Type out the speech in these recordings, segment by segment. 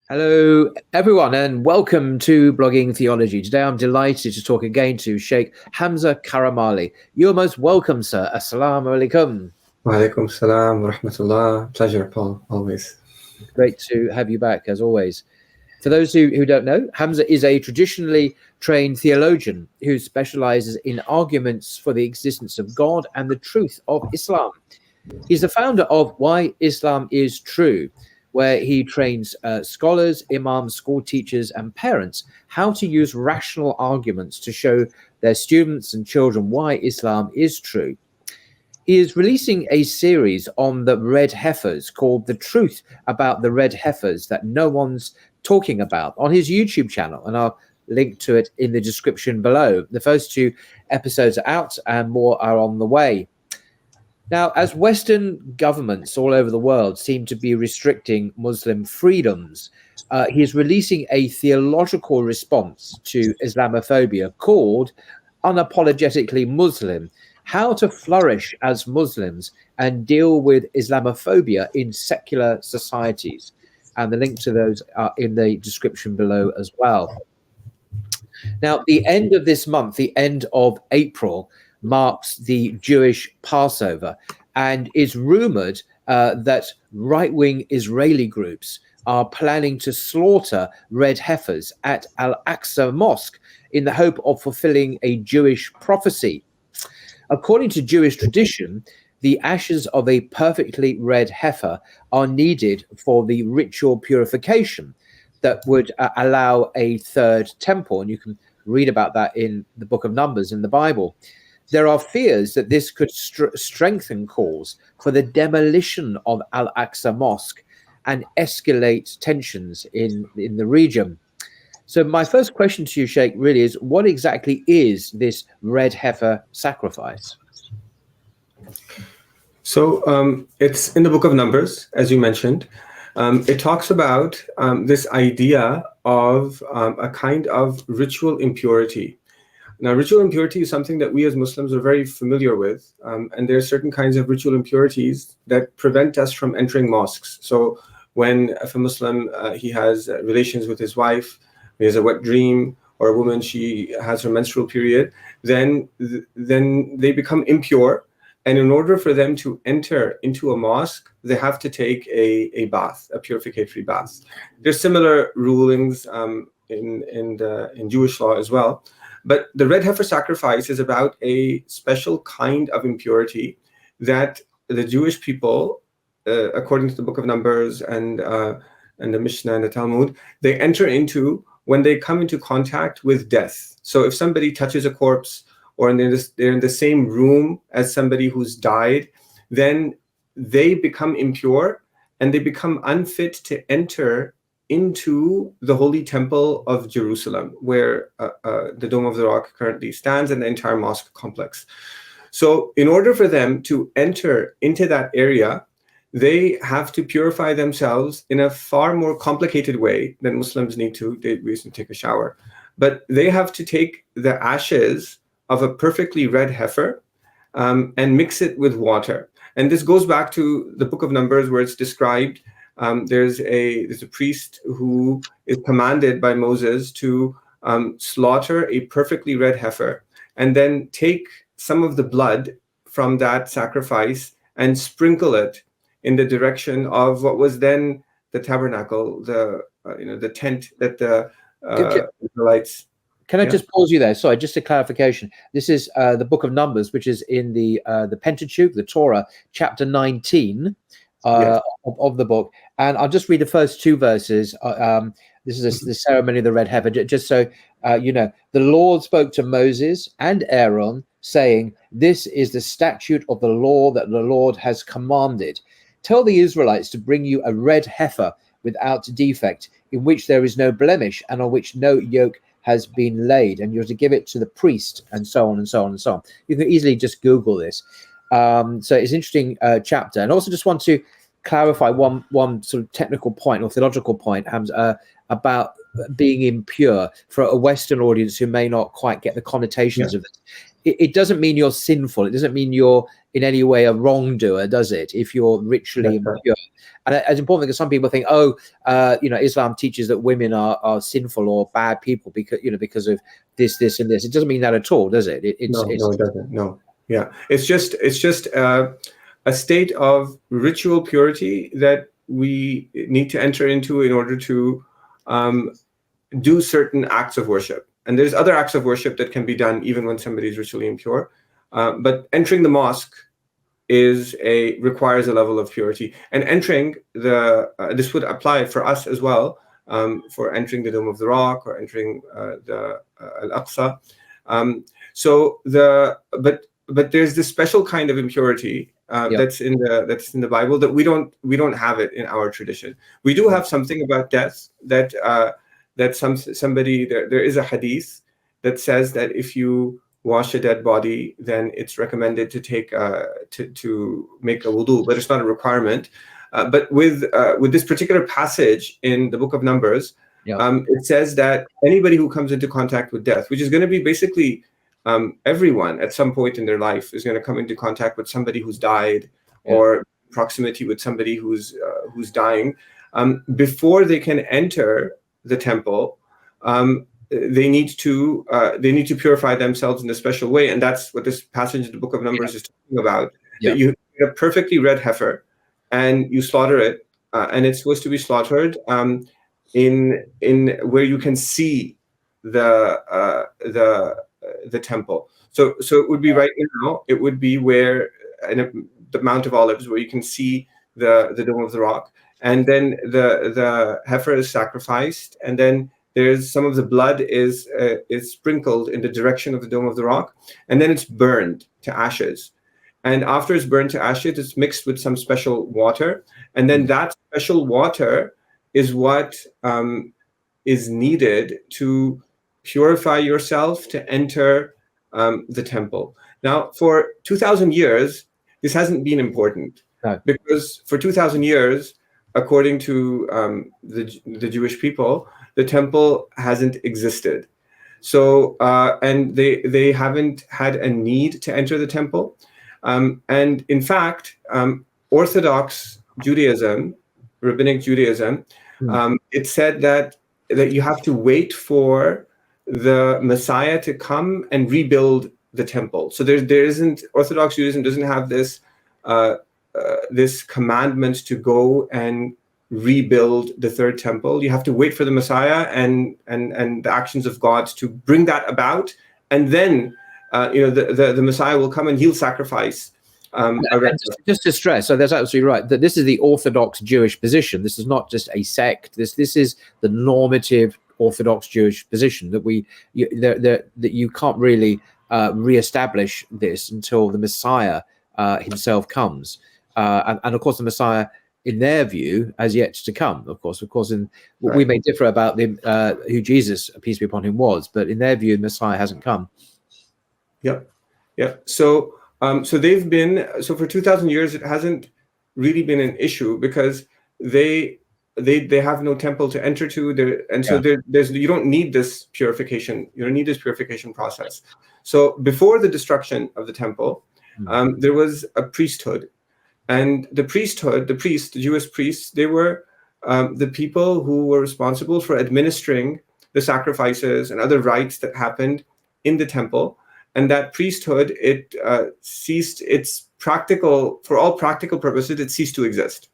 Hello, everyone, and welcome to Blogging Theology. Today, I'm delighted to talk again to Sheikh Hamza Karamali. You're most welcome, sir. Assalamu alaikum. Wa alaikum salam wa rahmatullah. Pleasure, Paul, always. Great to have you back, as always. For those who don't know, Hamza is a traditionally trained theologian who specializes in arguments for the existence of God and the truth of Islam. He's the founder of Why Islam is True, where he trains scholars, imams, school teachers, and parents how to use rational arguments to show their students and children why Islam is true. He is releasing a series on the red heifers called The Truth About the Red Heifers That No One's Talking About on his YouTube channel, and I'll link to it in the description below. The first two episodes are out and more are on the way. Now, as Western governments all over the world seem to be restricting Muslim freedoms, he is releasing a theological response to Islamophobia called Unapologetically Muslim: How to Flourish as Muslims and Deal with Islamophobia in Secular Societies. And the link to those are in the description below as well. Now, the end of this month, the end of April, marks the Jewish Passover, and is rumored that right-wing Israeli groups are planning to slaughter red heifers at Al-Aqsa Mosque in the hope of fulfilling a Jewish prophecy. According to Jewish tradition, the ashes of a perfectly red heifer are needed for the ritual purification that would allow a third temple, and you can read about that in the book of Numbers in the Bible. There are fears that this could strengthen calls for the demolition of Al-Aqsa Mosque and escalate tensions in the region. So my first question to you, Sheikh, really is, what exactly is this red heifer sacrifice? So it's in the book of Numbers, as you mentioned. It talks about this idea of a kind of ritual impurity. Now, ritual impurity is something that we as Muslims are very familiar with, and there are certain kinds of ritual impurities that prevent us from entering mosques. So when if a Muslim, he has relations with his wife, he has a wet dream, or a woman, she has her menstrual period, then they become impure. And in order for them to enter into a mosque, they have to take a bath, a purificatory bath. There's similar rulings in Jewish law as well. But the red heifer sacrifice is about a special kind of impurity that the Jewish people, according to the book of Numbers and the Mishnah and the Talmud, they enter into when they come into contact with death. So if somebody touches a corpse, or they're in the same room as somebody who's died, then they become impure and they become unfit to enter into the Holy Temple of Jerusalem, where the Dome of the Rock currently stands, and the entire mosque complex. So in order for them to enter into that area, they have to purify themselves in a far more complicated way than Muslims need to. They recently take a shower. But they have to take the ashes of a perfectly red heifer and mix it with water. And this goes back to the book of Numbers, where it's described there's a priest who is commanded by Moses to slaughter a perfectly red heifer and then take some of the blood from that sacrifice and sprinkle it in the direction of what was then the tabernacle, the tent that the Israelites. Can I just pause you there? Sorry, just a clarification. This is the book of Numbers, which is in the Pentateuch, the Torah, chapter 19 of the book. And I'll just read the first two verses. This is the ceremony of the red heifer. Just so you know, the Lord spoke to Moses and Aaron, saying, "This is the statute of the law that the Lord has commanded. Tell the Israelites to bring you a red heifer without defect, in which there is no blemish, and on which no yoke has been laid, and you're to give it to the priest," and so on and so on and so on. You can easily just Google this. So it's an interesting chapter. And also just want to clarify one sort of technical point or theological point, about being impure for a Western audience who may not quite get the connotations of it. It doesn't mean you're sinful. It doesn't mean you're in any way a wrongdoer, does it? If you're ritually impure. And it's important because some people think, Islam teaches that women are sinful or bad people because of this, and this. It doesn't mean that at all, does it? No, it doesn't. No. Yeah. It's just a state of ritual purity that we need to enter into in order to do certain acts of worship. And there's other acts of worship that can be done even when somebody is ritually impure. But entering the mosque requires a level of purity. And entering this would apply for us as well, for entering the Dome of the Rock or entering the Al-Aqsa. But there's this special kind of impurity that's in the Bible that we don't have it in our tradition. We do have something about death that somebody there is a hadith that says that if you wash a dead body, then it's recommended to take to make a wudu, but it's not a requirement. But with this particular passage in the Book of Numbers, it says that anybody who comes into contact with death, which is going to be basically everyone at some point in their life, is going to come into contact with somebody who's died or proximity with somebody who's dying, before they can enter the temple. They need to purify themselves in a special way, and that's what this passage in the Book of Numbers is talking about. That you get a perfectly red heifer, and you slaughter it, and it's supposed to be slaughtered in where you can see the temple. So it would be right now. It would be where in the Mount of Olives, where you can see the Dome of the Rock, and then the heifer is sacrificed, and then there's some of the blood is sprinkled in the direction of the Dome of the Rock, and then it's burned to ashes. And after it's burned to ashes, it's mixed with some special water, and then that special water is what is needed to purify yourself to enter the temple. Now, for 2,000 years, this hasn't been important, because for 2,000 years, according to the Jewish people, the temple hasn't existed. So, and they haven't had a need to enter the temple. And in fact, Orthodox Judaism, Rabbinic Judaism, it said that you have to wait for the Messiah to come and rebuild the temple. So there isn't, Orthodox Judaism doesn't have this this commandment to go and rebuild the third temple. You have to wait for the Messiah and the actions of God to bring that about, and then the Messiah will come and he'll sacrifice. Just to stress, so that's absolutely right, that this is the Orthodox Jewish position. This is not just a sect. This is the normative Orthodox Jewish position that that you can't really reestablish this until the Messiah himself comes, and of course the Messiah, in their view, has yet to come. Of course, we may differ about who Jesus, peace be upon him, was, but in their view, the Messiah hasn't come. Yep. So they've been, so for 2,000 years, it hasn't really been an issue because they have no temple to enter to, so you don't need this purification. You don't need this purification process. So before the destruction of the temple, there was a priesthood. And the Jewish priests, they were the people who were responsible for administering the sacrifices and other rites that happened in the temple. And that priesthood, it ceased for all practical purposes, it ceased to exist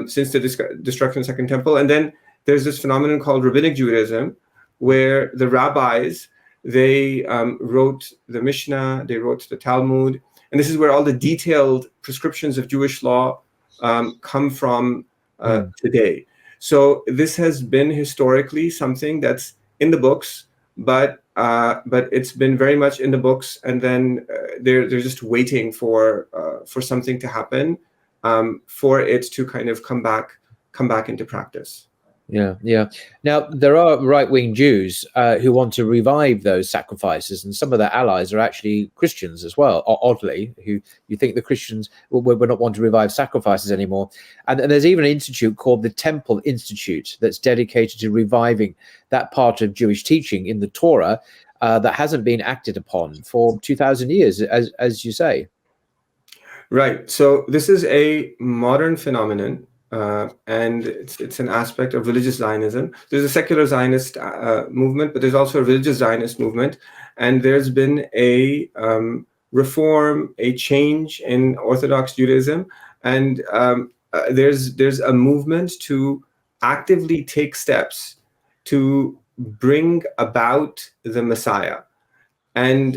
since the destruction of the Second Temple. And then there's this phenomenon called Rabbinic Judaism, where the rabbis, they wrote the Mishnah, they wrote the Talmud, and this is where all the detailed prescriptions of Jewish law come from today. So this has been historically something that's in the books, but it's been very much in the books, and then they're just waiting for something to happen for it to kind of come back into practice. Yeah. Now, there are right-wing Jews who want to revive those sacrifices, and some of their allies are actually Christians as well, oddly, who you think the Christians will not want to revive sacrifices anymore. And there's even an institute called the Temple Institute that's dedicated to reviving that part of Jewish teaching in the Torah that hasn't been acted upon for 2,000 years, as you say. Right. So this is a modern phenomenon, and it's an aspect of religious Zionism. There's a secular Zionist movement, but there's also a religious Zionist movement, and there's been a reform, a change in Orthodox Judaism, and there's a movement to actively take steps to bring about the Messiah. And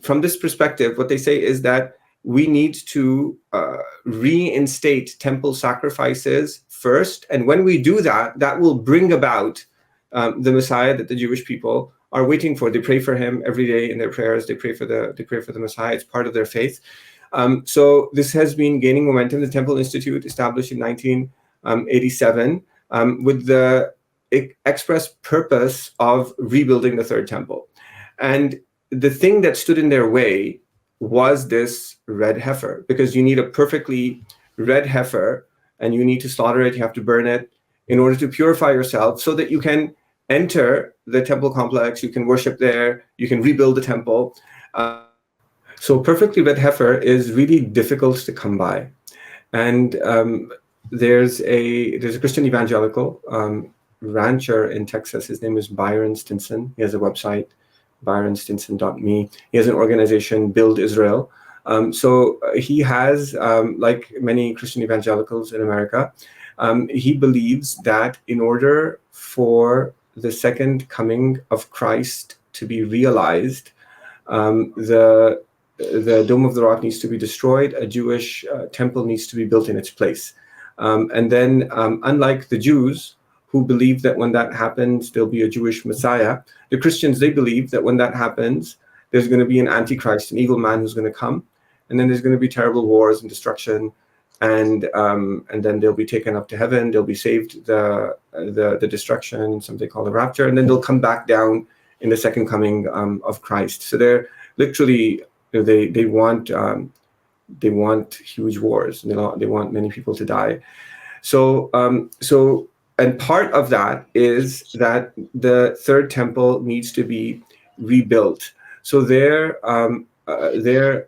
from this perspective, what they say is that we need to reinstate temple sacrifices first, and when we do that, that will bring about the Messiah that the Jewish people are waiting for. They pray for him every day in their prayers. They pray for the Messiah. It's part of their faith. So this has been gaining momentum. The Temple Institute, established in 1987, with the express purpose of rebuilding the third temple. And the thing that stood in their way was this red heifer, because you need a perfectly red heifer and you need to slaughter it, you have to burn it in order to purify yourself so that you can enter the temple complex, you can worship there, you can rebuild the temple. So perfectly red heifer is really difficult to come by. And there's a Christian evangelical rancher in Texas. His name is Byron Stinson. He has a website, byronstinson.me. He has an organization, Build Israel. So he has, like many Christian evangelicals in America, he believes that in order for the second coming of Christ to be realized, the Dome of the Rock needs to be destroyed, a Jewish temple needs to be built in its place. And then, unlike the Jews, who believe that when that happens, there'll be a Jewish Messiah, the Christians, they believe that when that happens, there's going to be an Antichrist, an evil man who's going to come, and then there's going to be terrible wars and destruction, and then they'll be taken up to heaven, they'll be saved the destruction, something called the rapture, and then they'll come back down in the second coming of Christ. So they're literally, they want huge wars, and they want many people to die. And part of that is that the third temple needs to be rebuilt. So their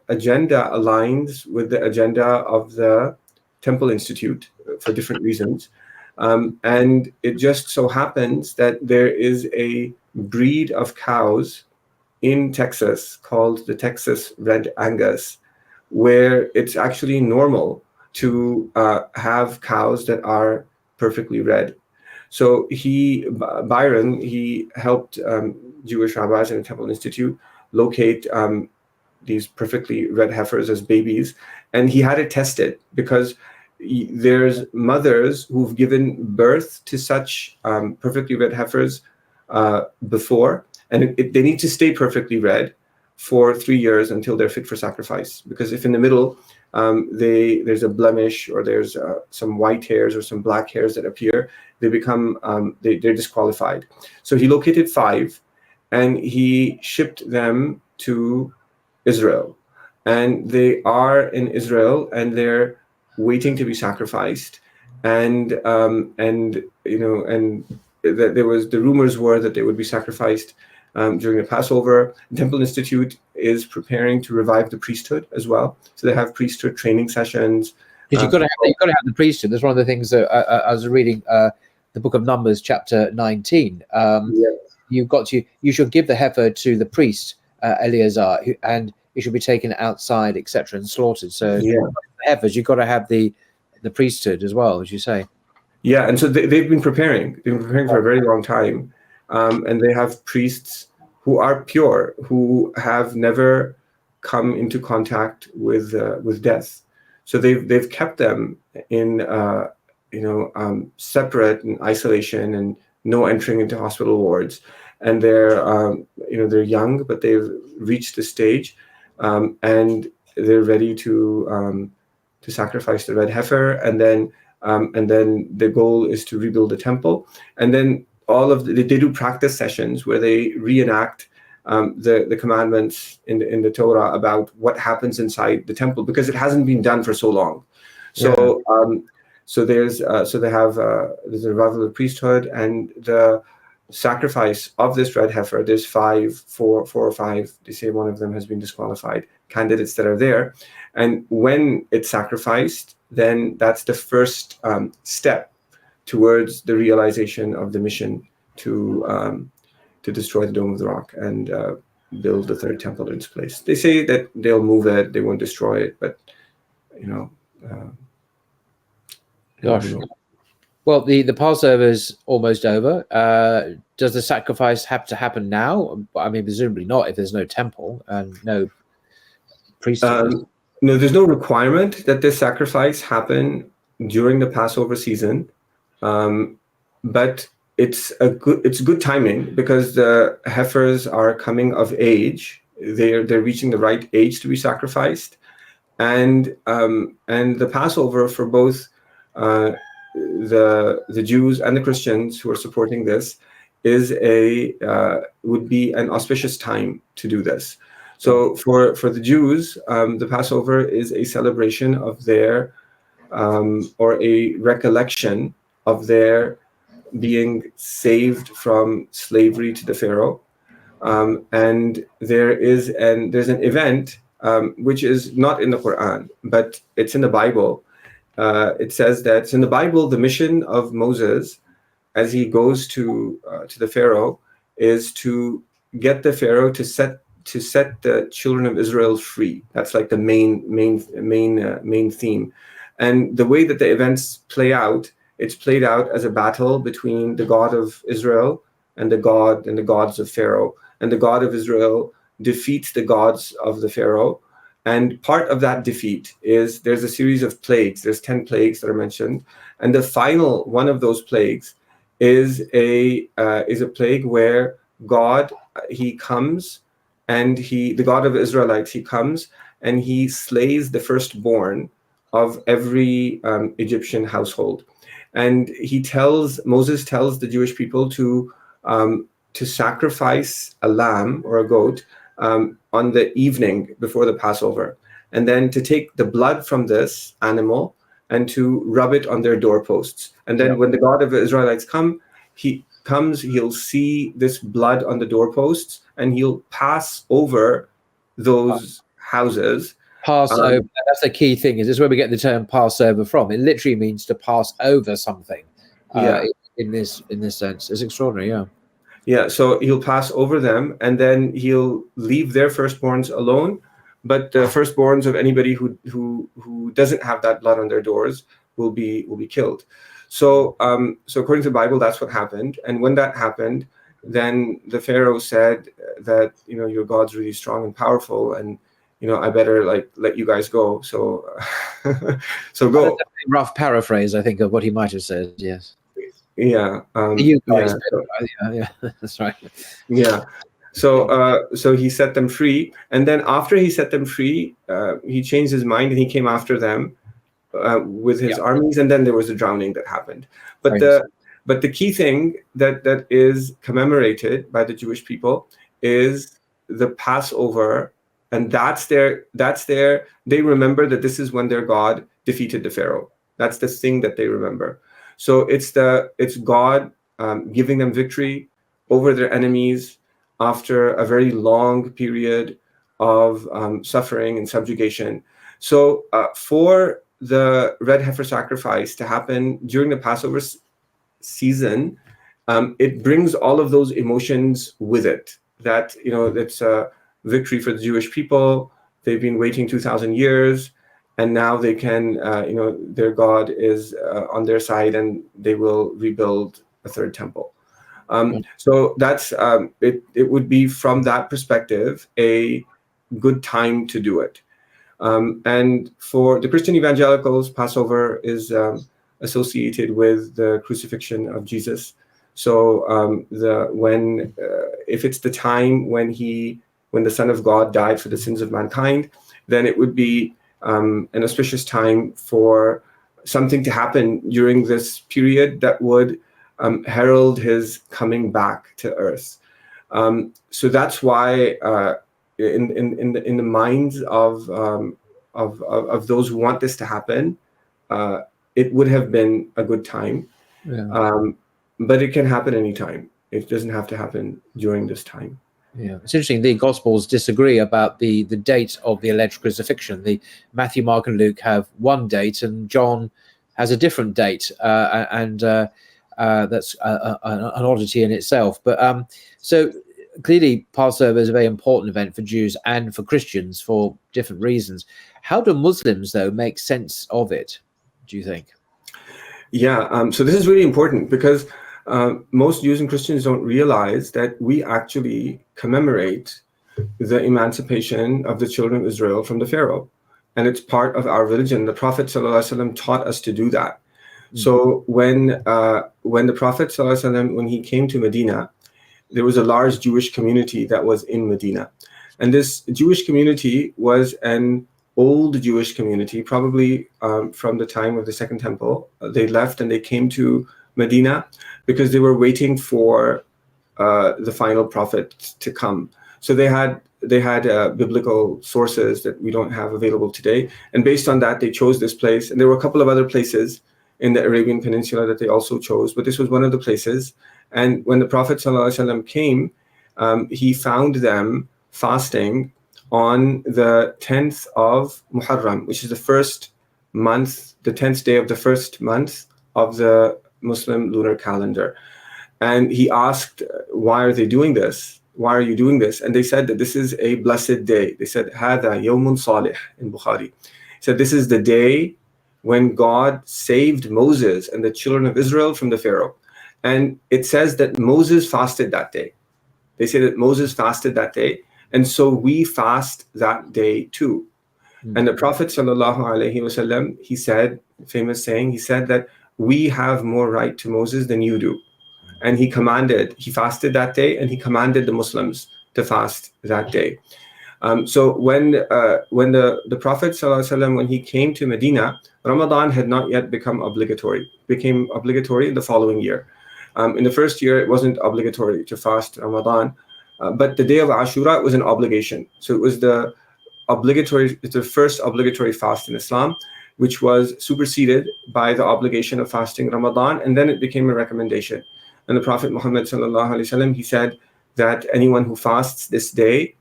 agenda aligns with the agenda of the Temple Institute for different reasons. And it just so happens that there is a breed of cows in Texas called the Texas Red Angus, where it's actually normal to have cows that are perfectly red. So Byron, he helped Jewish rabbis in the Temple Institute locate these perfectly red heifers as babies, and he had it tested because there's mothers who've given birth to such perfectly red heifers before, and they need to stay perfectly red for 3 years until they're fit for sacrifice. Because if in the middle there's a blemish, or there's some white hairs or some black hairs that appear, they become they're disqualified. So he located 5, and he shipped them to Israel, and they are in Israel, and they're waiting to be sacrificed. And the rumors were that they would be sacrificed during the Passover. The Temple Institute is preparing to revive the priesthood as well. So they have priesthood training sessions. Because you've got to have the priesthood. That's one of the things that I was reading the book of Numbers, chapter 19. You should give the heifer to the priest Eleazar, and it should be taken outside, etc., and slaughtered. So the heifers, you've got to have the priesthood as well, as you say. Yeah, and so they've been preparing. They've been preparing for a very long time, and they have priests who are pure, who have never come into contact with death. So they've kept them in separate and isolation, and no entering into hospital wards. And they're young, but they've reached the stage, and they're ready to sacrifice the red heifer. And then and then the goal is to rebuild the temple. And then they do practice sessions where they reenact the commandments in the Torah about what happens inside the temple, because it hasn't been done for so long. So so there's there's a revival of priesthood, and the sacrifice of this red heifer. There's four or five. They say one of them has been disqualified. Candidates that are there, and when it's sacrificed, then that's the first step towards the realization of the mission to destroy the Dome of the Rock and build the third temple in its place. They say that they'll move it, they won't destroy it, but Gosh. Well, the Passover is almost over. Does the sacrifice have to happen now? I mean, presumably not, if there's no temple and no priesthood. No, there's no requirement that this sacrifice happen during the Passover season, but it's good timing, because the heifers are coming of age. They're reaching the right age to be sacrificed, and the Passover for both the Jews and the Christians who are supporting this would be an auspicious time to do this. So for the Jews, the Passover is a celebration of their or a recollection of their being saved from slavery to the Pharaoh, and there's an event which is not in the Quran, but it's in the Bible. It says that it's in the Bible, the mission of Moses as he goes to the Pharaoh is to get the Pharaoh to set the children of Israel free. That's like the main theme. And the way that the events play out, it's played out as a battle between the God of Israel and the gods of Pharaoh. And the God of Israel defeats the gods of the Pharaoh. And part of that defeat is there's a series of plagues. There's 10 plagues that are mentioned. And the final one of those plagues is a plague where God, he comes, and the God of Israelites, he comes and he slays the firstborn of every Egyptian household. And Moses tells the Jewish people to sacrifice a lamb or a goat on the evening before the Passover, and then to take the blood from this animal and to rub it on their doorposts. And then when the God of the Israelites he'll see this blood on the doorposts, and he'll pass over those houses. Passover, that's the key thing. Is this where we get the term Passover from? It literally means to pass over something. In this sense, it's extraordinary. Yeah, so he'll pass over them, and then he'll leave their firstborns alone, but the firstborns of anybody who doesn't have that blood on their doors will be killed. So according to the Bible, that's what happened. And when that happened, then the Pharaoh said that your God's really strong and powerful, and I better let you guys go. So so go. That's a rough paraphrase, I think, of what he might have said. Yes. Yeah. You guys, yeah, that's right. Yeah. So he set them free, and then after he set them free, he changed his mind and he came after them with his armies, and then there was a drowning that happened. But the key thing that is commemorated by the Jewish people is the Passover, and that's their they remember that this is when their God defeated the Pharaoh. That's the thing that they remember. So it's God giving them victory over their enemies after a very long period of suffering and subjugation. So for the red heifer sacrifice to happen during the Passover season, it brings all of those emotions with it. That it's a victory for the Jewish people. They've been waiting 2,000 years. And now they can, their God is on their side, and they will rebuild a third temple. So that's it would be, from that perspective, a good time to do it. And for the Christian evangelicals, Passover is associated with the crucifixion of Jesus. So if it's the time when the Son of God died for the sins of mankind, then it would be an auspicious time for something to happen during this period that would herald his coming back to earth. So that's why in the minds of those who want this to happen, it would have been a good time. Yeah. But it can happen anytime. It doesn't have to happen during this time. Yeah, it's interesting. The Gospels disagree about the date of the alleged crucifixion. The Matthew, Mark, and Luke have one date, and John has a different date, and that's an oddity in itself. But so clearly, Passover is a very important event for Jews and for Christians for different reasons. How do Muslims, though, make sense of it, do you think? Yeah, so this is really important because most Jews and Christians don't realize that we actually commemorate the emancipation of the children of Israel from the Pharaoh. And it's part of our religion. The Prophet ﷺ taught us to do that. So when the Prophet ﷺ, when he came to Medina, there was a large Jewish community that was in Medina. And this Jewish community was an old Jewish community, probably from the time of the Second Temple. They left and they came to Medina because they were waiting for the final prophet to come. So they had biblical sources that we don't have available today. And based on that, they chose this place. And there were a couple of other places in the Arabian Peninsula that they also chose, but this was one of the places. And when the Prophet ﷺ came, he found them fasting on the 10th of Muharram, which is the first month, the 10th day of the first month of the Muslim lunar calendar. And he asked, why are they doing this? Why are you doing this? And they said that this is a blessed day. They said, هَذَا يَوْمٌ صَالِحٌ in Bukhari. He said, this is the day when God saved Moses and the children of Israel from the Pharaoh. And it says that Moses fasted that day. They say that Moses fasted that day. And so we fast that day too. And the Prophet ﷺ, he said, famous saying, he said that we have more right to Moses than you do. And he fasted that day, and he commanded the Muslims to fast that day. So when the Prophet ﷺ, when he came to Medina, Ramadan had not yet become obligatory. It became obligatory in the following year. In the first year, it wasn't obligatory to fast Ramadan. But the day of Ashura was an obligation. So it was the first obligatory fast in Islam, which was superseded by the obligation of fasting Ramadan, and then it became a recommendation. And the Prophet Muhammad ﷺ, he said that anyone who fasts this day,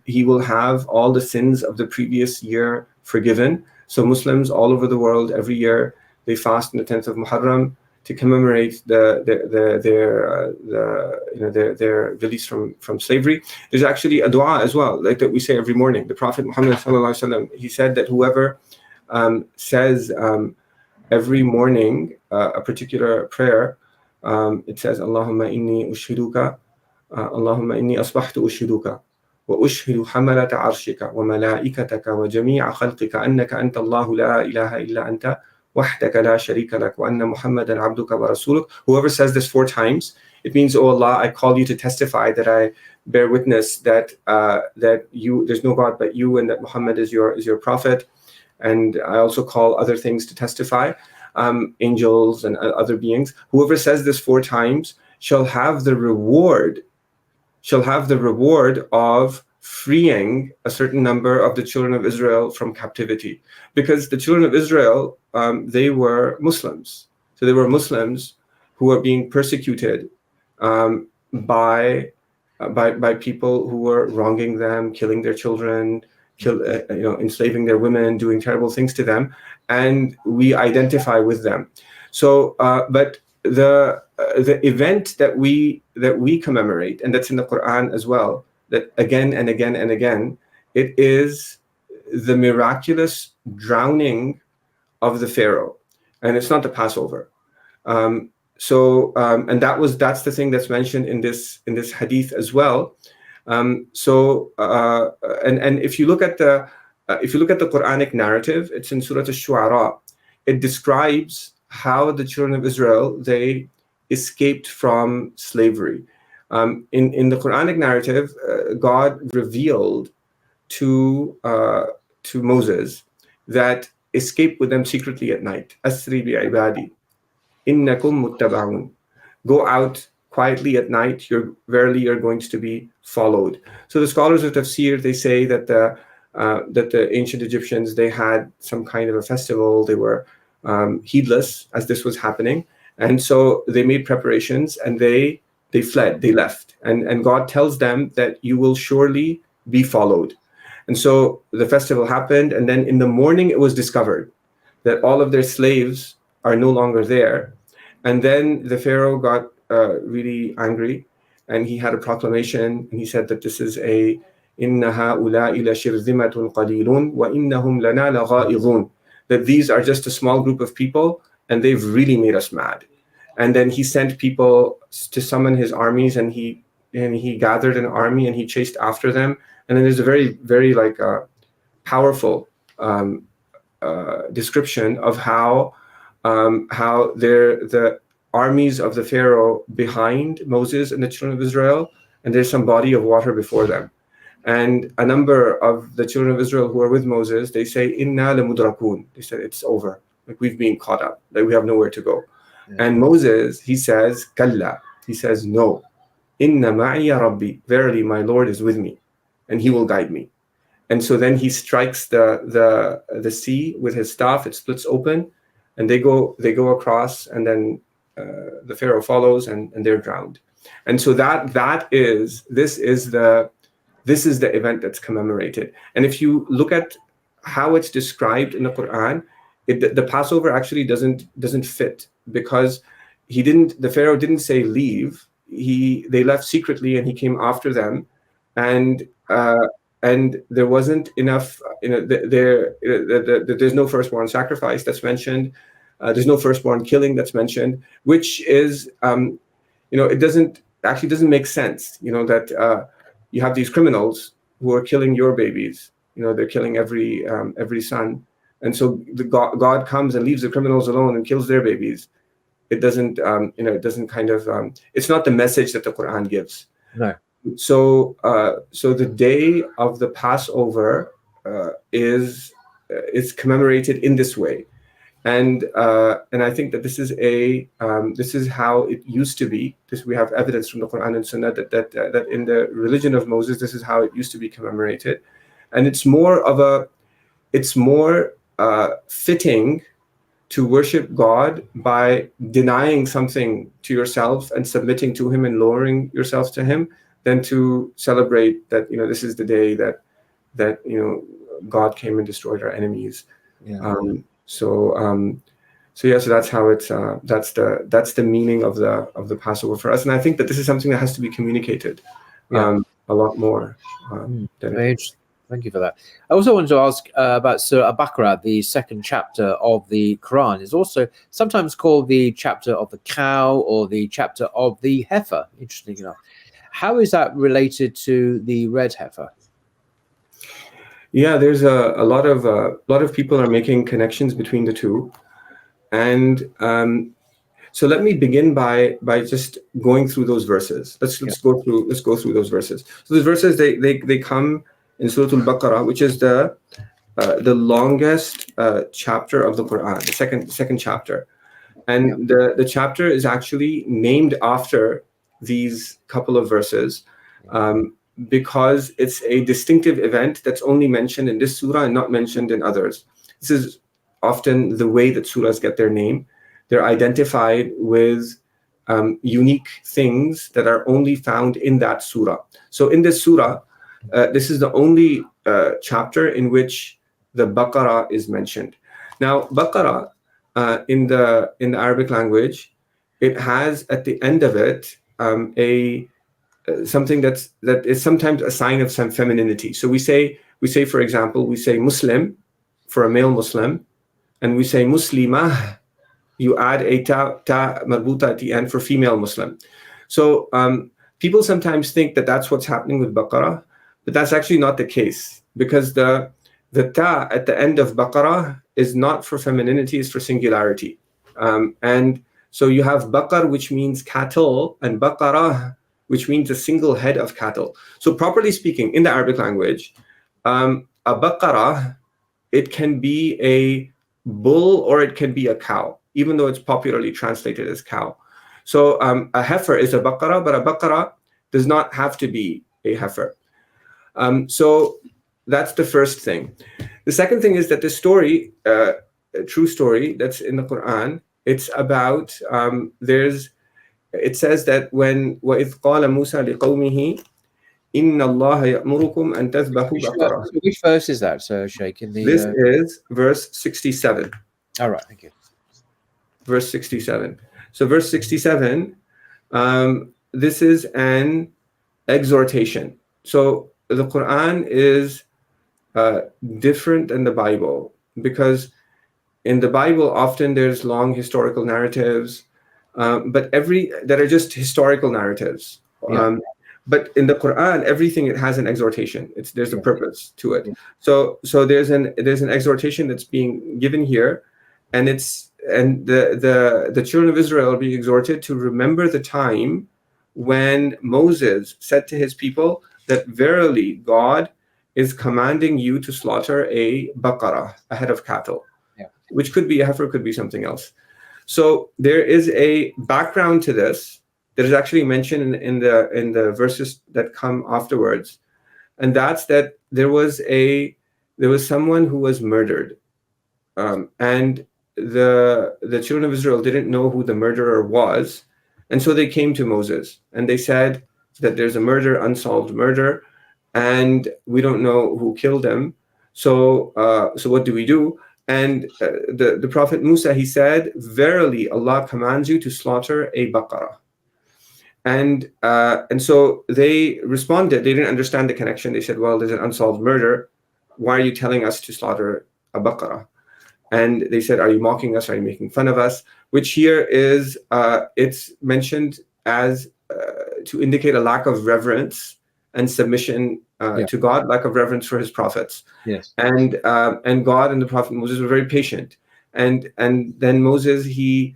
he will have all the sins of the previous year forgiven. So Muslims all over the world, every year, they fast on the 10th of Muharram to commemorate their release from slavery. There's actually a dua as well, like that we say every morning. The Prophet Muhammad ﷺ, he said that whoever says every morning a particular prayer, it says, Allahumma inni ushiduka, Allahumma inni asbahtu ushiduka, wa ushhidu hamalat arshika, wa malaikataka, wa jami'a khalqika, annaka anta Allahu la ilaha illa anta, wahdaka la sharika lak, wa anna Muhammadan abduka wa rasuluk. Whoever says this 4 times, it means, oh Allah, I call you to testify that I bear witness that there's no God but you, and that Muhammad is your prophet. And I also call other things to testify, angels and other beings. Whoever says this 4 times shall have the reward of freeing a certain number of the children of Israel from captivity. Because the children of Israel, they were Muslims. So they were Muslims who were being persecuted by people who were wronging them, killing their children, enslaving their women, doing terrible things to them, and we identify with them. So, but the event that we commemorate, and that's in the Quran as well, that again and again and again, it is the miraculous drowning of the Pharaoh, and it's not the Passover. And that's the thing that's mentioned in this hadith as well. And if you look at the Quranic narrative, it's in Surah Ash-Shu'ara. It describes how the children of Israel, they escaped from slavery. In the Quranic narrative, God revealed to Moses that escape with them secretly at night. Asri bi ibadi, innakum muttaba'un. Go out quietly at night. You're going to be followed. So the scholars of tafsir, they say that the ancient Egyptians, they had some kind of a festival. They were heedless as this was happening, and so they made preparations and they fled. They left, and God tells them that you will surely be followed. And so the festival happened, and then in the morning it was discovered that all of their slaves are no longer there. And then the Pharaoh got really angry, and he had a proclamation, and he said that this is a inna ha'ula'i la shirzimatun qalilun wa innahum lana laghaizun, that these are just a small group of people and they've really made us mad. And then he sent people to summon his armies, and he gathered an army and he chased after them. And then there's a very, very powerful description of how the armies of the Pharaoh behind Moses and the children of Israel, and there's some body of water before them. And a number of the children of Israel who are with Moses, they say, Inna lamudrakun. They said, it's over. Like, we've been caught up. Like, we have nowhere to go. Yeah. And Moses, he says, Kalla. He says, no. Inna ma'iya rabbi. Verily, my Lord is with me, and he will guide me. And so then he strikes the sea with his staff. It splits open, and they go across, and then the Pharaoh follows, and they're drowned. And so this is the event that's commemorated. And if you look at how it's described in the Quran, the Passover actually doesn't fit, because the Pharaoh didn't say leave. They left secretly, and he came after them, and there wasn't enough. There's no firstborn sacrifice that's mentioned. There's no firstborn killing that's mentioned, which is it doesn't make sense. That you have these criminals who are killing your babies. They're killing every son, and so God comes and leaves the criminals alone and kills their babies. It doesn't, it doesn't kind of. It's not the message that the Quran gives. No. So the day of the Passover is commemorated in this way, and I think that this is how it used to be. We have evidence from the Quran and Sunnah that in the religion of Moses, this is how it used to be commemorated, and it's more fitting to worship God by denying something to yourself and submitting to Him and lowering yourself to Him, than to celebrate that this is the day that God came and destroyed our enemies. Yeah. So that's how it's that's the meaning of the Passover for us, and I think that this is something that has to be communicated a lot more. Very interesting. Thank you for that. I also wanted to ask about Surah Al-Baqarah, the second chapter of the Quran. Is also sometimes called the chapter of the cow or the chapter of the heifer. Interesting enough. How is that related to the red heifer? Yeah, there's a lot of people are making connections between the two, and so let me begin by just going through those verses. Let's go through those verses. So those verses they come in Surah Al-Baqarah, which is the longest chapter of the Quran, the second chapter, and the chapter is actually named after these couple of verses, because it's a distinctive event that's only mentioned in this surah and not mentioned in others. This is often the way that surahs get their name. They're identified with unique things that are only found in that surah. So in this surah, this is the only chapter in which the Baqarah is mentioned. Now, Baqarah in the Arabic language, it has at the end of it something that is sometimes a sign of some femininity. So we say, for example, we say Muslim for a male Muslim, and we say Muslimah. You add a ta marbuta at the end for female Muslim. So people sometimes think that that's what's happening with Baqarah, but that's actually not the case, because the ta at the end of Baqarah is not for femininity, it's for singularity. And so you have Baqar, which means cattle, and Baqarah, which means a single head of cattle. So properly speaking, in the Arabic language, a Baqarah, it can be bull or it can be a cow, even though it's popularly translated as cow. So a heifer is a baqarah, but a baqarah does not have to be a heifer. So that's the first thing. The second thing is that the story, a true story that's in the Quran, it's about, it says that when وَإِذْ قَالَ مُوسَى لِقَوْمِهِ إِنَّ اللَّهَ يَأْمُرُكُمْ أَن تَذْبَحُوا بَقَرَةً. Which verse is that, Sheikh? This is verse 67. All right, thank you. Verse 67. So verse 67, this is an exhortation. So the Quran is different than the Bible, because in the Bible often there's long historical narratives, but that are just historical narratives. Yeah. But in the Quran, everything, it has an exhortation. There's a purpose to it. Yeah. So there's an exhortation that's being given here, and the children of Israel are being exhorted to remember the time when Moses said to his people that verily God is commanding you to slaughter a baqarah, a head of cattle, which could be a heifer, could be something else. So there is a background to this that is actually mentioned in the verses that come afterwards, and that's that there was someone who was murdered, and the children of Israel didn't know who the murderer was, and so they came to Moses and they said that there's a murder, unsolved murder, and we don't know who killed him. So what do we do? And the Prophet Musa, he said, verily Allah commands you to slaughter a baqarah. And so they responded. They didn't understand the connection. They said, well, there's an unsolved murder. Why are you telling us to slaughter a baqarah? And they said, are you mocking us? Are you making fun of us? Which here is, it's mentioned as to indicate a lack of reverence and submission to God, lack of reverence for his prophets. Yes. And God and the Prophet Moses were very patient. And then Moses, he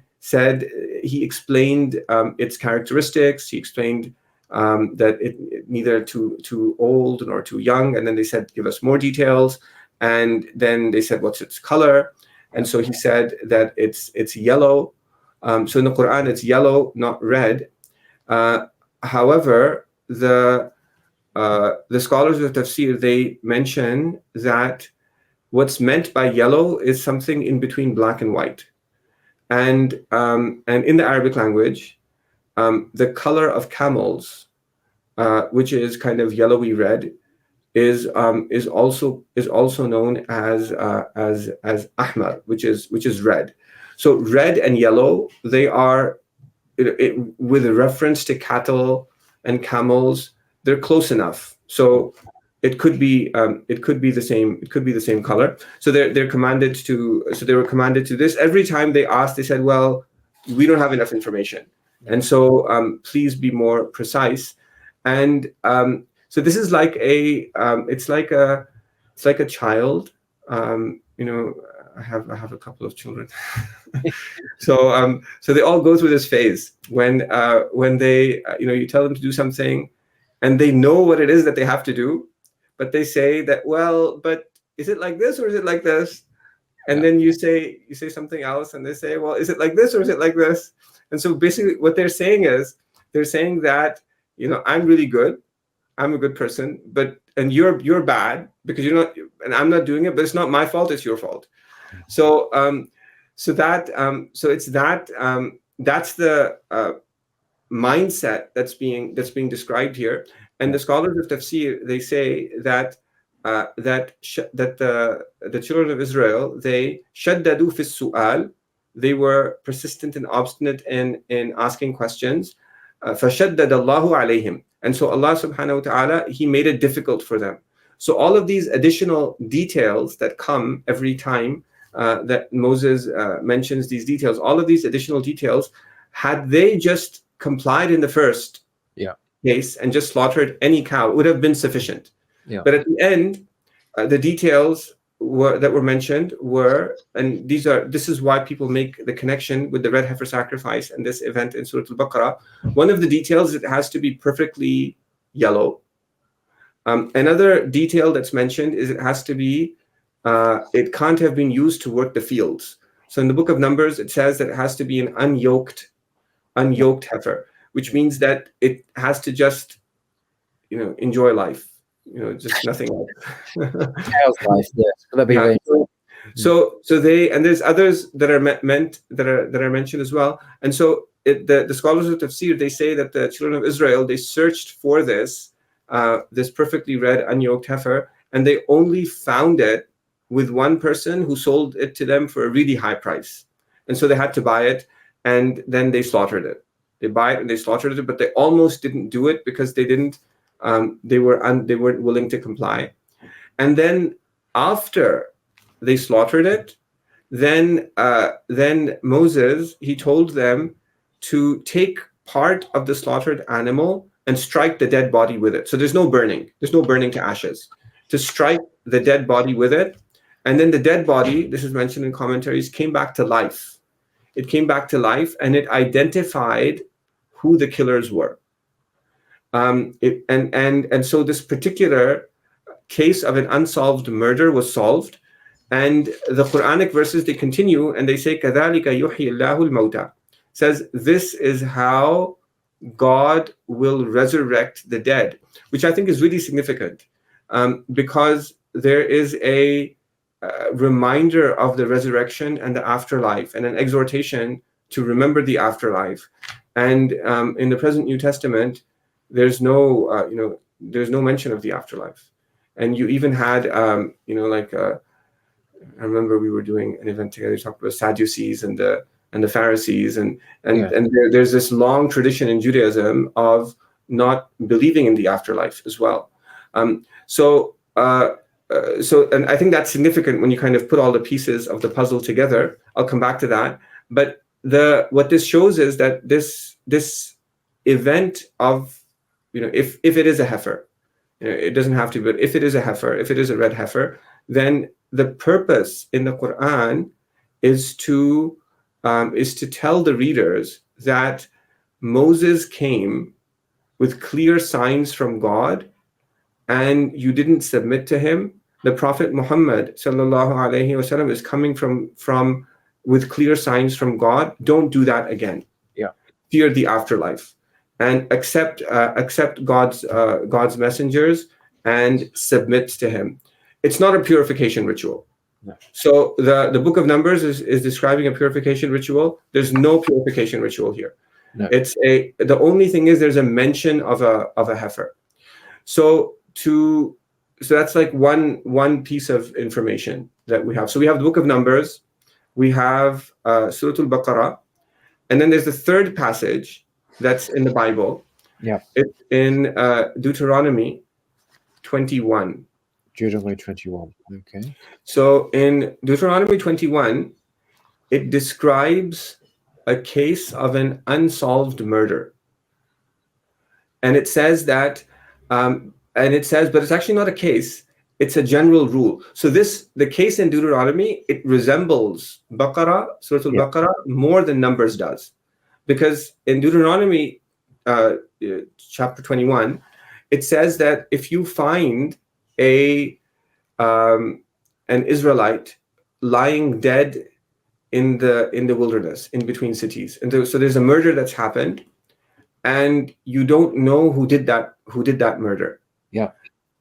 explained its characteristics. He explained that it neither too old nor too young. And then they said, give us more details. And then they said, what's its color? And so he said that it's yellow. So in the Quran, it's yellow, not red. However, the scholars of tafsir, they mention that what's meant by yellow is something in between black and white. And in the Arabic language, the color of camels, which is kind of yellowy red, is also known as ahmar, which is red. So red and yellow, they are with a reference to cattle and camels, they're close enough. So it could be the same. It could be the same color. So they were commanded to this. Every time they asked, they said, "Well, we don't have enough information, and so please be more precise." And so this is like it's like a child. I have a couple of children, so they all go through this phase when they you tell them to do something, and they know what it is that they have to do. But they say that, well, but is it like this or is it like this? And then you say something else, and they say, well, is it like this or is it like this? And so basically what they're saying is, they're saying that, I'm really good, I'm a good person, and you're bad because you're not, and I'm not doing it, but it's not my fault, it's your fault. So it's that's the mindset that's being described here. And the scholars of tafsir, they say that the children of Israel, they shaddadu fi su'al, they were persistent and obstinate in asking questions. فَشَدَّدَ اللَّهُ عَلَيْهِمْ, and so Allah subhanahu wa ta'ala, he made it difficult for them. So all of these additional details that come every time that Moses mentions these details, all of these additional details, had they just complied in the first case and just slaughtered any cow, it would have been sufficient. But at the end, the details that were mentioned were, and this is why people make the connection with the red heifer sacrifice and this event in Surah Al-Baqarah. One of the details, it has to be perfectly yellow. Another detail that's mentioned is it has to be it can't have been used to work the fields. So in the book of Numbers, it says that it has to be an unyoked heifer, which means that it has to just, enjoy life, just nothing else. Cow's life, yes. That'd be Yeah. really So there's others that are mentioned as well. And so the scholars of tafsir, they say that the children of Israel, they searched for this perfectly red unyoked heifer, and they only found it with one person who sold it to them for a really high price. And so they had to buy it, and then they slaughtered it. They buy it and they slaughtered it, but they almost didn't do it because they weren't willing to comply. And then after they slaughtered it, then Moses, he told them to take part of the slaughtered animal and strike the dead body with it. So there's no burning to ashes. To strike the dead body with it, and then the dead body, this is mentioned in commentaries, came back to life. It came back to life, and it identified who the killers were. And so this particular case of an unsolved murder was solved. And the Quranic verses, they continue and they say, كَذَلِكَ يُحْيِي اللَّهُ الْمَوْتَى, says this is how God will resurrect the dead, which I think is really significant, because there is a reminder of the resurrection and the afterlife, and an exhortation to remember the afterlife. And in the present New Testament, there's no mention of the afterlife. And you even had, I remember we were doing an event together, talked about Sadducees and the Pharisees, and there's this long tradition in Judaism of not believing in the afterlife as well. So and I think that's significant when you kind of put all the pieces of the puzzle together. I'll come back to that. But what this shows is that this event of, if it is a heifer, it doesn't have to, but if it is a heifer, if it is a red heifer, then the purpose in the Quran is to tell the readers that Moses came with clear signs from God, and you didn't submit to him. The Prophet Muhammad sallallahu alaihi wasallam is coming from with clear signs from God. Don't do that again. Yeah. Fear the afterlife, and accept God's messengers and submit to him. It's not a purification ritual. No. So the book of Numbers is describing a purification ritual. There's no purification ritual here. No. The only thing is there's a mention of a heifer. So that's like one piece of information that we have. So we have the book of Numbers, we have Surah Al-Baqarah, and then there's the third passage that's in the Bible. Yeah. It's in Deuteronomy 21. Deuteronomy 21. Okay. So in Deuteronomy 21, it describes a case of an unsolved murder. And it says that, but it's actually not a case, it's a general rule. So the case in Deuteronomy, it resembles Baqarah, Surah Al-Baqarah, more than Numbers does. Because in Deuteronomy chapter 21, it says that if you find an Israelite lying dead in the wilderness, in between cities, and so there's a murder that's happened, and you don't know who did that murder. Yeah.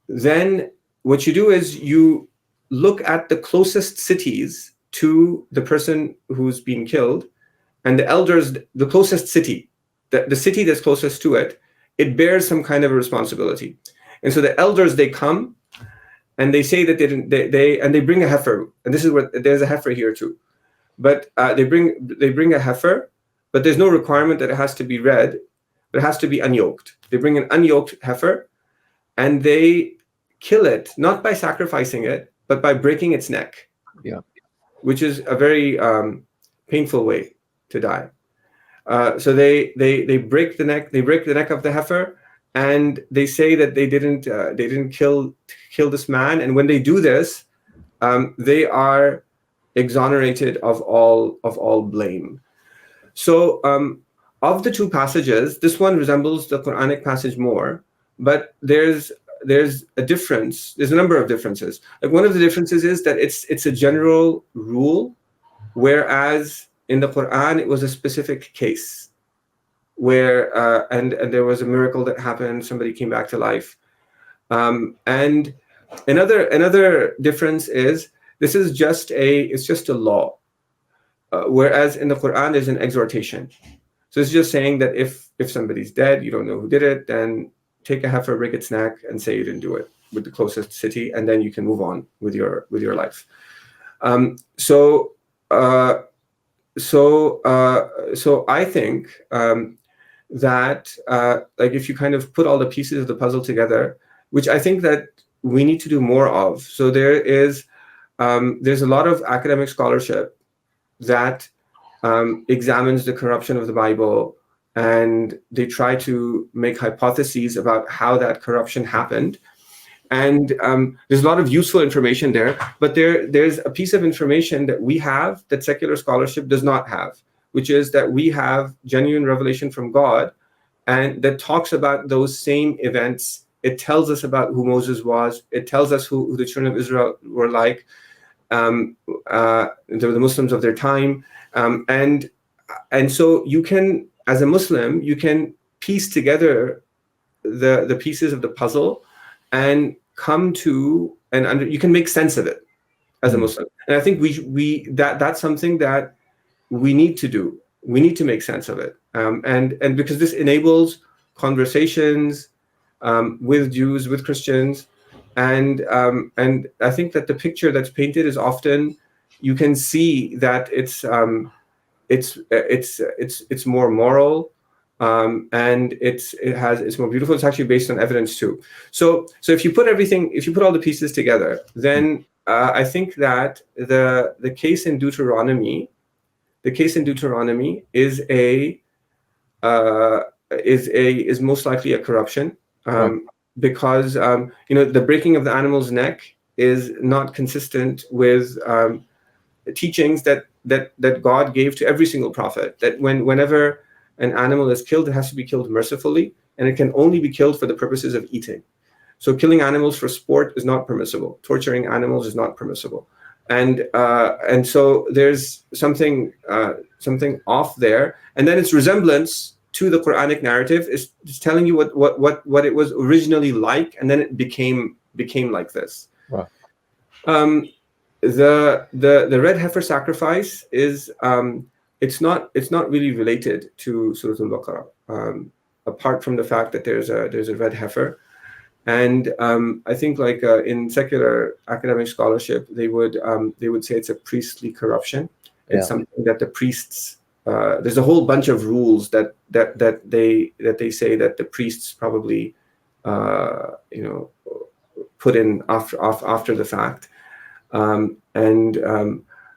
Then what you do is you look at the closest cities to the person who's being killed, and the elders, the closest city, the city that's closest to it, it bears some kind of a responsibility. And so the elders, they come and they say that they bring a heifer, and this is where there's a heifer here too, but they bring a heifer, but there's no requirement that it has to be red, but it has to be unyoked. They bring an unyoked heifer, and they kill it, not by sacrificing it, but by breaking its neck. Yeah. Which is a very painful way to die. So they break the neck of the heifer, and they say that they didn't kill this man. And when they do this, they are exonerated of all blame. So of the two passages, this one resembles the Quranic passage more, but there's a difference. There's a number of differences. Like one of the differences is that it's a general rule, whereas in the Quran it was a specific case where and there was a miracle that happened. Somebody came back to life. And another difference is this is just a law, whereas in the Quran there's an exhortation. So it's just saying that if somebody's dead, you don't know who did it, then take a heifer, break its neck, and say you didn't do it with the closest city, and then you can move on with your life. So I think that like if you kind of put all the pieces of the puzzle together, which I think that we need to do more of. So there's a lot of academic scholarship that examines the corruption of the Bible, and they try to make hypotheses about how that corruption happened. And there's a lot of useful information there, but there's a piece of information that we have that secular scholarship does not have, which is that we have genuine revelation from God, and that talks about those same events. It tells us about who Moses was. It tells us who the children of Israel were like, the Muslims of their time. And so you can, as a Muslim, you can piece together the pieces of the puzzle and come to you can make sense of it as a Muslim. And I think that's something that we need to do. We need to make sense of it. And because this enables conversations with Jews, with Christians, and I think that the picture that's painted is often, you can see that it's more moral, and it's more beautiful. It's actually based on evidence too. So if you put all the pieces together, then I think that the case in Deuteronomy is most likely a corruption, because the breaking of the animal's neck is not consistent with teachings that God gave to every single prophet, that whenever an animal is killed, it has to be killed mercifully, and it can only be killed for the purposes of eating. So killing animals for sport is not permissible. Torturing animals is not permissible. And so there's something off there. And then its resemblance to the Quranic narrative is telling you what it was originally like, and then it became like this. Right. The red heifer sacrifice is it's not really related to Surah Al-Baqarah, apart from the fact that there's a red heifer. And I think like in secular academic scholarship, they would say it's a priestly corruption. It's something that the priests, there's a whole bunch of rules that they say that the priests probably put in after the fact. And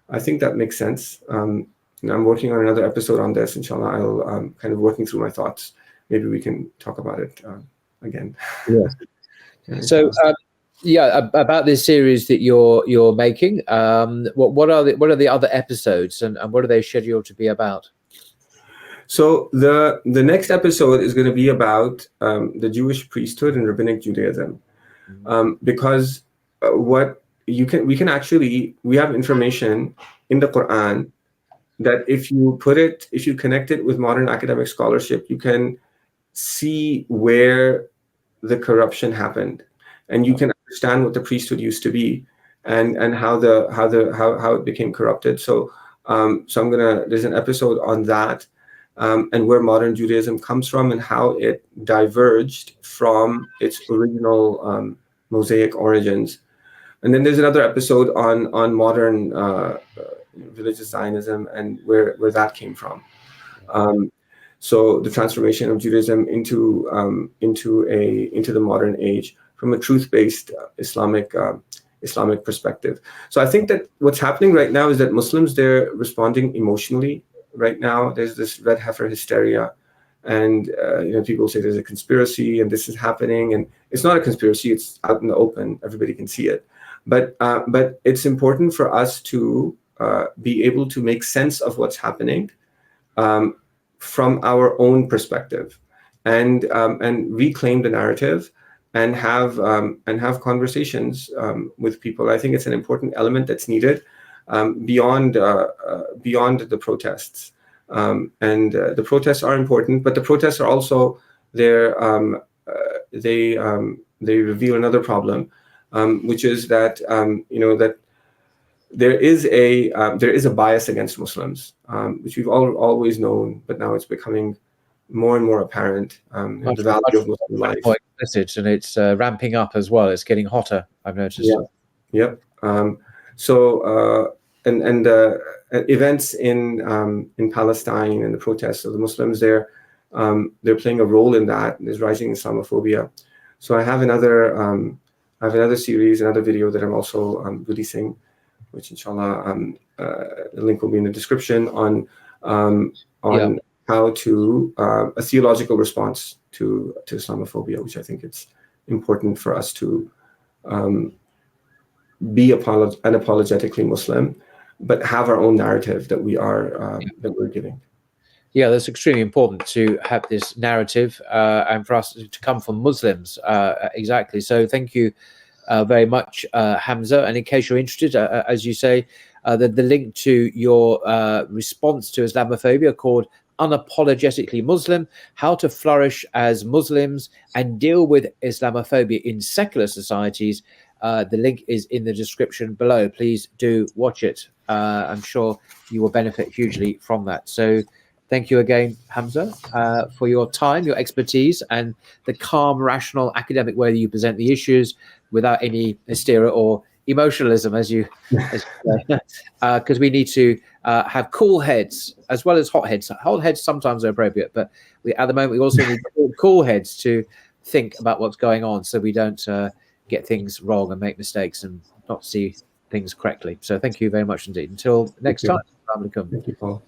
I think that makes sense. I'm working on another episode on this. Inshallah, I'll kind of working through my thoughts. Maybe we can talk about it again. Yes. So about this series that you're making, what are the other episodes, and what are they scheduled to be about? So the next episode is going to be about the Jewish priesthood and rabbinic Judaism, because we have information in the Quran that if you connect it with modern academic scholarship, you can see where the corruption happened, and you can understand what the priesthood used to be, and how it became corrupted. So there's an episode on that, and where modern Judaism comes from and how it diverged from its original Mosaic origins. And then there's another episode on modern religious Zionism and where that came from. So the transformation of Judaism into the modern age from a truth-based Islamic perspective. So I think that what's happening right now is that Muslims, they're responding emotionally right now. There's this red heifer hysteria, and people say there's a conspiracy and this is happening, and it's not a conspiracy. It's out in the open. Everybody can see it. But it's important for us to be able to make sense of what's happening from our own perspective, and reclaim the narrative, and have conversations with people. I think it's an important element that's needed beyond the protests. The protests are important, but the protests are also there. They reveal another problem, which is that that there is a bias against Muslims, which we've always known, but now it's becoming more and more apparent. The value of Muslim life, more explicit, and it's ramping up as well. It's getting hotter, I've noticed. Yep. Events in Palestine and the protests of the Muslims there, they're playing a role in that. There's rising Islamophobia. So I have another series, another video that I'm also releasing, which inshallah the link will be in the description, on how to a theological response to Islamophobia, which I think it's important for us to be unapologetically Muslim, but have our own narrative that we're giving. Yeah, that's extremely important to have this narrative and for us to come from Muslims. Exactly. So thank you very much, Hamza. And in case you're interested, as you say, the link to your response to Islamophobia, called Unapologetically Muslim: How to Flourish as Muslims and Deal with Islamophobia in Secular Societies. The link is in the description below. Please do watch it. I'm sure you will benefit hugely from that. So thank you again, Hamza, for your time, your expertise, and the calm, rational, academic way that you present the issues without any hysteria or emotionalism, as you say, because we need to have cool heads as well as hot heads. Hot heads sometimes are appropriate, but at the moment we also need cool heads to think about what's going on, so we don't get things wrong and make mistakes and not see things correctly. So thank you very much indeed. Until next time. Thank you, Paul.